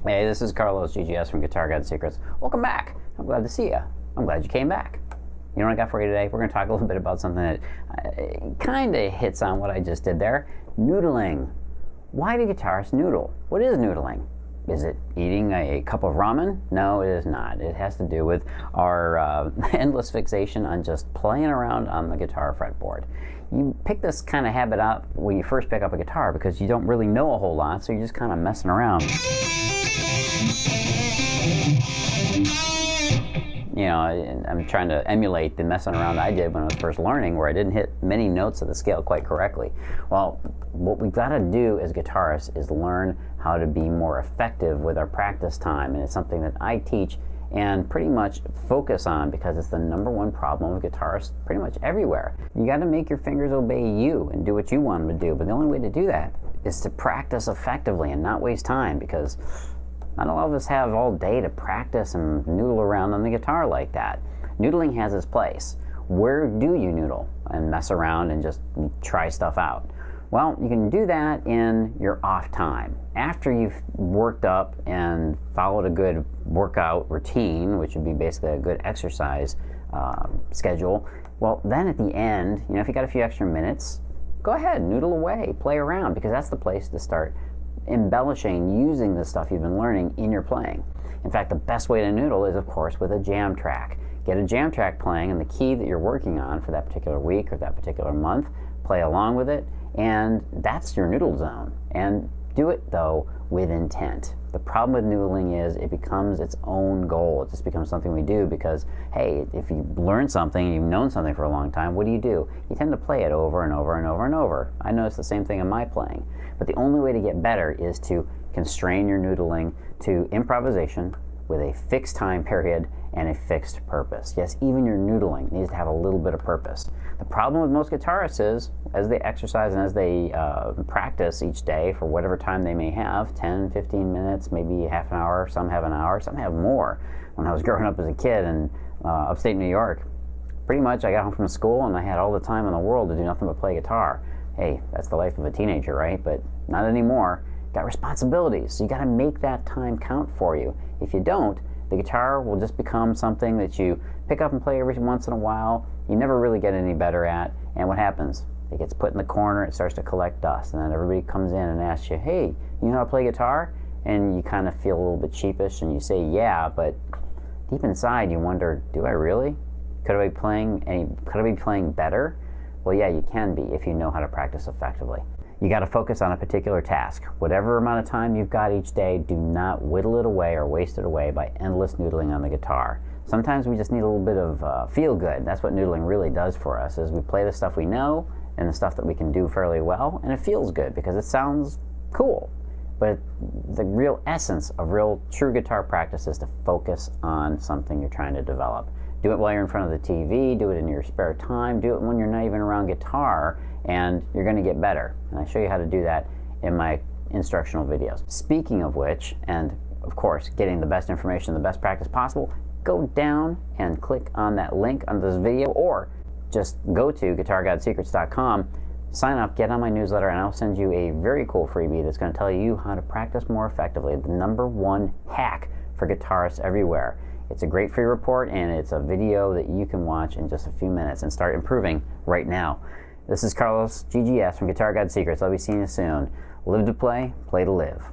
Hey, this is Carlos GGS from Guitar God Secrets. Welcome back. I'm glad to see you. I'm glad you came back. You know what I got for you today? We're going to talk a little bit about something that kind of hits on what I just did there. Noodling. Why do guitarists noodle? What is noodling? Is it eating a cup of ramen? No, it is not. It has to do with our endless fixation on just playing around on the guitar fretboard. You pick this kind of habit up when you first pick up a guitar because you don't really know a whole lot, so you're just kind of messing around. You know, I'm trying to emulate the messing around I did when I was first learning, where I didn't hit many notes of the scale quite correctly. Well, what we've got to do as guitarists is learn how to be more effective with our practice time, and it's something that I teach and pretty much focus on because it's the #1 problem with guitarists pretty much everywhere. You got to make your fingers obey you and do what you want them to do, but the only way to do that is to practice effectively and not waste time, because not all of us have all day to practice and noodle around on the guitar like that. Noodling has its place. Where do you noodle and mess around and just try stuff out? Well, you can do that in your off time. After you've worked up and followed a good workout routine, which would be basically a good exercise schedule, well, then at the end, you know, if you got a few extra minutes, go ahead, noodle away, play around, because that's the place to start embellishing, using the stuff you've been learning in your playing. In fact, the best way to noodle is, of course, with a jam track. Get a jam track playing and the key that you're working on for that particular week or that particular month, play along with it, and that's your noodle zone. And do it, though, with intent. The problem with noodling is it becomes its own goal. It just becomes something we do because, hey, if you learn something and you've known something for a long time, what do? You tend to play it over and over and over and over. I notice the same thing in my playing. But the only way to get better is to constrain your noodling to improvisation with a fixed time period and a fixed purpose. Yes, even your noodling needs to have a little bit of purpose. The problem with most guitarists is, as they exercise and as they practice each day for whatever time they may have, 10, 15 minutes, maybe half an hour, some have an hour, some have more. When I was growing up as a kid in upstate New York, pretty much I got home from school and I had all the time in the world to do nothing but play guitar. Hey, that's the life of a teenager, right? But not anymore. Got responsibilities, so you got to make that time count for you. If you don't, the guitar will just become something that you pick up and play every once in a while. You never really get any better at, and what happens? It gets put in the corner, it starts to collect dust, and then everybody comes in and asks you, hey, you know how to play guitar? And you kind of feel a little bit sheepish, and you say, yeah, but deep inside you wonder, do I really? Could I be playing better? Well, yeah, you can be if you know how to practice effectively. You got to focus on a particular task. Whatever amount of time you've got each day, do not whittle it away or waste it away by endless noodling on the guitar. Sometimes we just need a little bit of feel good. That's what noodling really does for us, is we play the stuff we know and the stuff that we can do fairly well, and it feels good because it sounds cool. But the real essence of real true guitar practice is to focus on something you're trying to develop. Do it while you're in front of the TV, do it in your spare time, do it when you're not even around guitar, and you're going to get better. And I show you how to do that in my instructional videos. Speaking of which, and of course, getting the best information, the best practice possible, go down and click on that link under this video, or just go to guitargodsecrets.com, sign up, get on my newsletter, and I'll send you a very cool freebie that's going to tell you how to practice more effectively. The #1 hack for guitarists everywhere. It's a great free report, and it's a video that you can watch in just a few minutes and start improving right now. This is Carlos GGS from Guitar God Secrets. I'll be seeing you soon. Live to play, play to live.